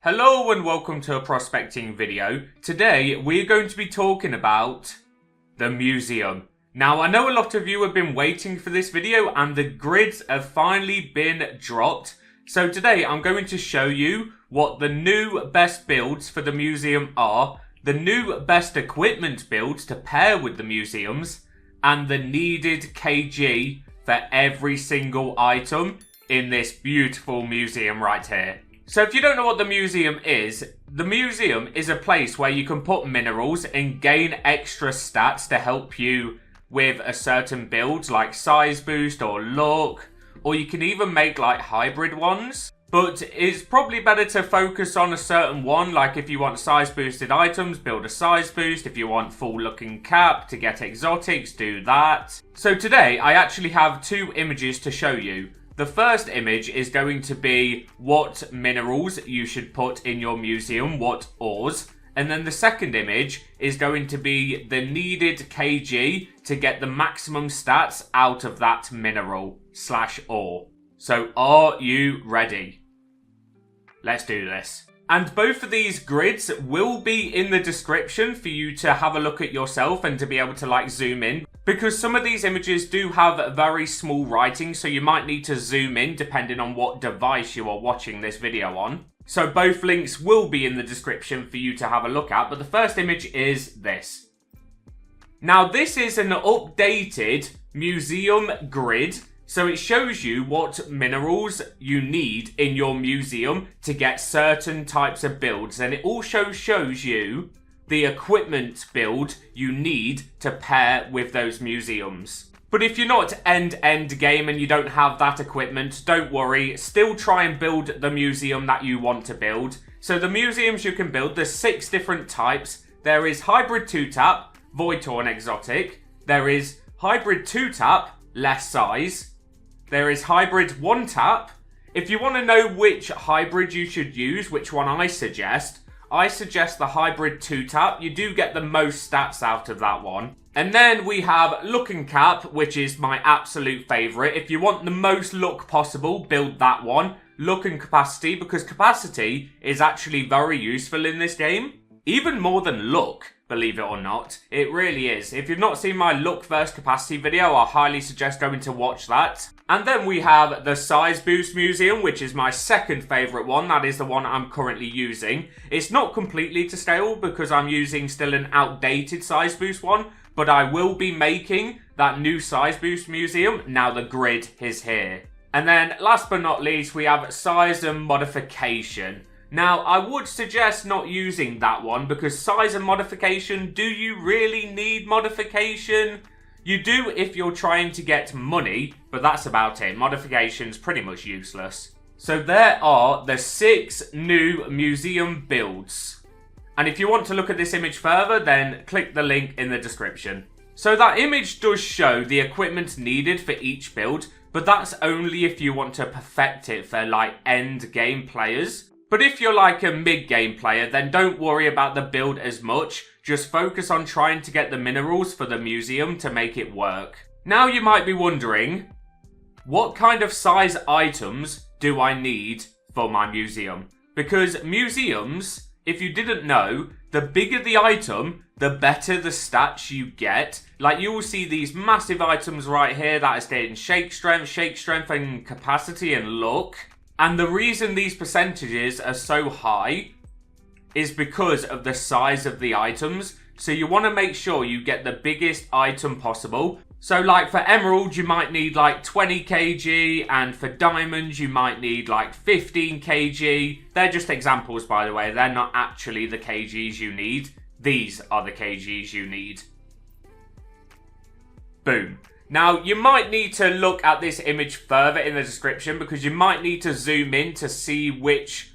Hello and welcome to a prospecting video. Today we're going to be talking about the museum. Now I know a lot of you have been waiting for this video and the grids have finally been dropped. So today I'm going to show you what the new best builds for the museum are, the new best equipment builds to pair with the museums, and the needed KG for every single item in this beautiful museum right here. So if you don't know what the museum is a place where you can put minerals and gain extra stats to help you with a certain build, like size boost or look, or you can even make like hybrid ones. But it's probably better to focus on a certain one, like if you want size boosted items, build a size boost. If you want full looking cap to get exotics, do that. So today I actually have two images to show you. The first image is going to be what minerals you should put in your museum, what ores. And then the second image is going to be the needed KG to get the maximum stats out of that mineral / ore. So are you ready? Let's do this. And both of these grids will be in the description for you to have a look at yourself and to be able to like zoom in. Because some of these images do have very small writing, so you might need to zoom in depending on what device you are watching this video on. So both links will be in the description for you to have a look at, but the first image is this. Now this is an updated museum grid, so it shows you what minerals you need in your museum to get certain types of builds, and it also shows you the equipment build you need to pair with those museums. But if you're not end game and you don't have that equipment, don't worry, still try and build the museum that you want to build. So the museums you can build, there's 6 different types. There is hybrid 2-tap, Voidtorn exotic. There is hybrid 2-tap, less size. There is hybrid 1-tap. If you want to know which hybrid you should use, which one I suggest the hybrid 2-tap. You do get the most stats out of that one. And then we have looking cap, which is my absolute favourite. If you want the most look possible, build that one. Look and capacity, because capacity is actually very useful in this game. Even more than look, believe it or not. It really is. If you've not seen my look versus capacity video, I highly suggest going to watch that. And then we have the size boost museum, which is my second favourite one. That is the one I'm currently using. It's not completely to scale because I'm using still an outdated size boost one, but I will be making that new size boost museum now the grid is here. And then last but not least, we have size and modification. Now, I would suggest not using that one because size and modification, do you really need modification? You do if you're trying to get money, but that's about it. Modification's pretty much useless. So there are the 6 new museum builds. And if you want to look at this image further, then click the link in the description. So that image does show the equipment needed for each build, but that's only if you want to perfect it for like end game players. But if you're like a mid-game player, then don't worry about the build as much. Just focus on trying to get the minerals for the museum to make it work. Now you might be wondering, what kind of size items do I need for my museum? Because museums, if you didn't know, the bigger the item, the better the stats you get. Like you will see these massive items right here that is getting shake strength and capacity and look. And the reason these percentages are so high is because of the size of the items. So you want to make sure you get the biggest item possible. So like for emerald, you might need like 20 kg. And for diamonds, you might need like 15 kg. They're just examples, by the way. They're not actually the kgs you need. These are the kgs you need. Boom. Now, you might need to look at this image further in the description because you might need to zoom in to see which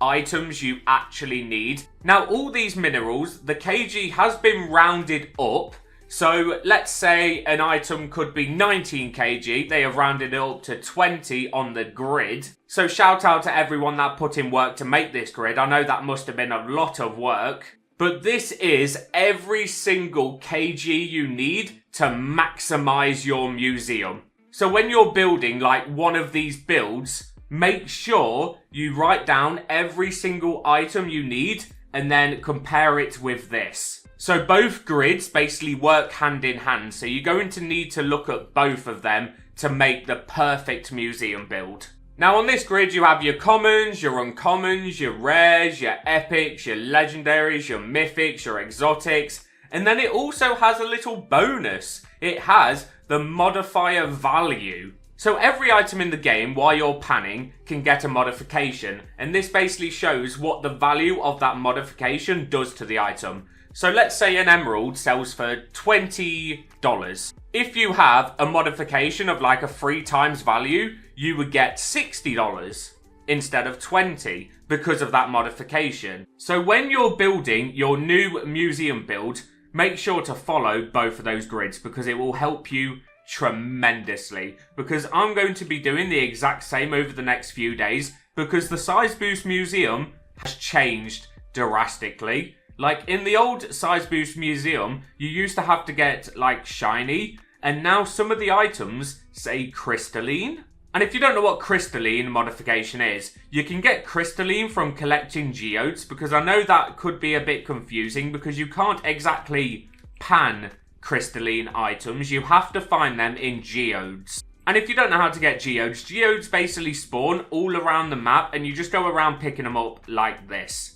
items you actually need. Now, all these minerals, the kg has been rounded up. So, let's say an item could be 19 kg. They have rounded it up to 20 on the grid. So, shout out to everyone that put in work to make this grid. I know that must have been a lot of work. But this is every single kg you need to maximize your museum. So when you're building like one of these builds, make sure you write down every single item you need and then compare it with this. So both grids basically work hand in hand, so you're going to need to look at both of them to make the perfect museum build. Now on this grid you have your commons, your uncommons, your rares, your epics, your legendaries, your mythics, your exotics, and then it also has a little bonus. It has the modifier value. So every item in the game while you're panning can get a modification, and this basically shows what the value of that modification does to the item. So let's say an emerald sells for $20. If you have a modification of like a 3 times value, you would get $60 instead of 20 because of that modification. So when you're building your new museum build, make sure to follow both of those grids because it will help you tremendously. Because I'm going to be doing the exact same over the next few days because the Size Boost Museum has changed drastically. Like in the old Size Boost Museum, you used to have to get like shiny, and now some of the items say crystalline. And if you don't know what crystalline modification is, you can get crystalline from collecting geodes, because I know that could be a bit confusing because you can't exactly pan crystalline items, you have to find them in geodes. And if you don't know how to get geodes, geodes basically spawn all around the map and you just go around picking them up like this.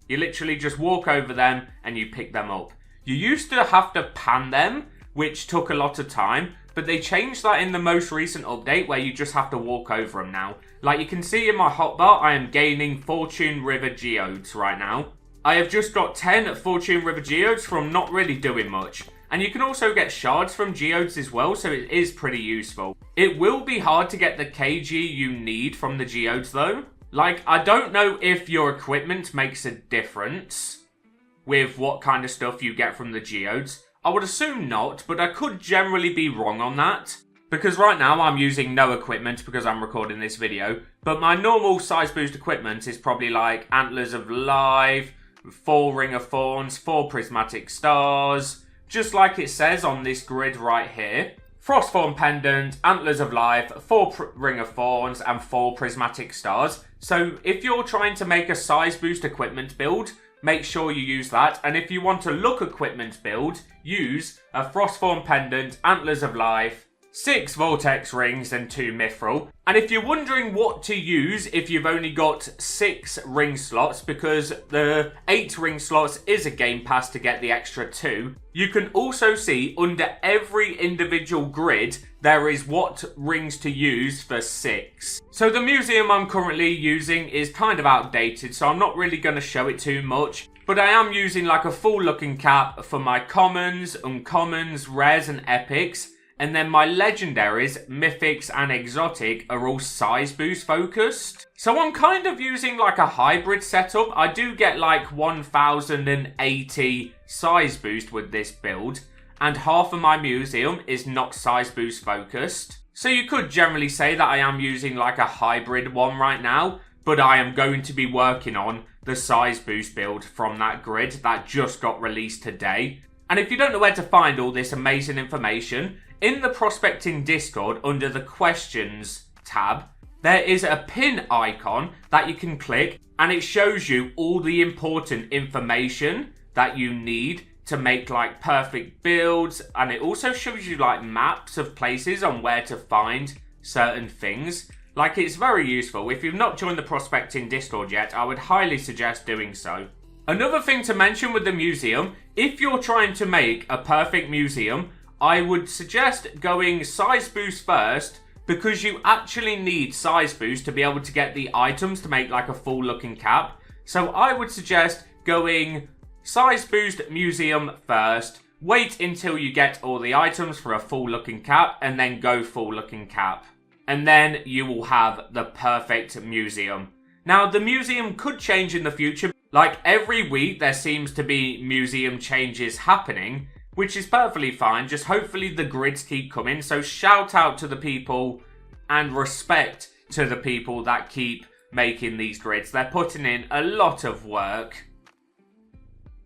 You literally just walk over them and you pick them up. You used to have to pan them, which took a lot of time, but they changed that in the most recent update where you just have to walk over them now. Like you can see in my hotbar, I am gaining Fortune River Geodes right now. I have just got 10 Fortune River Geodes from not really doing much. And you can also get shards from geodes as well, so it is pretty useful. It will be hard to get the KG you need from the geodes though. Like, I don't know if your equipment makes a difference with what kind of stuff you get from the geodes. I would assume not, but I could generally be wrong on that. Because right now I'm using no equipment because I'm recording this video. But my normal Size Boost equipment is probably like Antlers of Life, 4 Ring of Thorns, 4 Prismatic Stars, just like it says on this grid right here. Frostform Pendant, Antlers of Life, 4 Ring of Thorns, and 4 Prismatic Stars. So if you're trying to make a Size Boost equipment build, make sure you use that. And if you want to look equipment build, use a Frostform Pendant, Antlers of Life, 6 Vortex Rings, and 2 Mithril. And if you're wondering what to use if you've only got 6 ring slots, because the 8 ring slots is a game pass to get the extra 2, you can also see under every individual grid there is what rings to use for 6. So the museum I'm currently using is kind of outdated, so I'm not really going to show it too much. But I am using like a full looking cap for my commons, uncommons, rares and epics. And then my legendaries, mythics and exotic are all Size Boost focused. So I'm kind of using like a hybrid setup. I do get like 1080 Size Boost with this build. And half of my museum is not Size Boost focused. So you could generally say that I am using like a hybrid one right now. But I am going to be working on the Size Boost build from that grid that just got released today. And if you don't know where to find all this amazing information, in the Prospecting Discord, under the Questions tab, there is a pin icon that you can click and it shows you all the important information that you need to make like perfect builds, and it also shows you like maps of places on where to find certain things. Like, it's very useful. If you've not joined the Prospecting Discord yet, I would highly suggest doing so. Another thing to mention with the museum, if you're trying to make a perfect museum, I would suggest going Size Boost first, because you actually need Size Boost to be able to get the items to make like a full looking cap. So I would suggest going Size Boost Museum first, wait until you get all the items for a full looking cap, and then go full looking cap. And then you will have the perfect museum. Now the museum could change in the future. Like every week there seems to be museum changes happening, which is perfectly fine. Just hopefully the grids keep coming. So shout out to the people and respect to the people that keep making these grids. They're putting in a lot of work.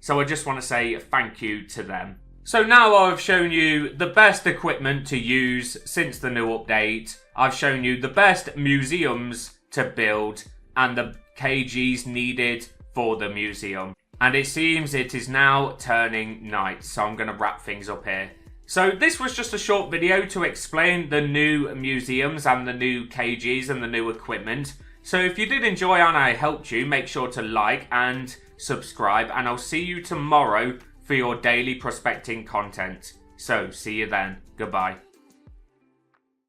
So I just want to say thank you to them. So now I've shown you the best equipment to use since the new update. I've shown you the best museums to build and the kgs needed for the museum. And it seems it is now turning night, so I'm going to wrap things up here. So this was just a short video to explain the new museums and the new kgs and the new equipment. So if you did enjoy and I helped you, make sure to like and subscribe, and I'll see you tomorrow for your daily prospecting content. So see you then. Goodbye.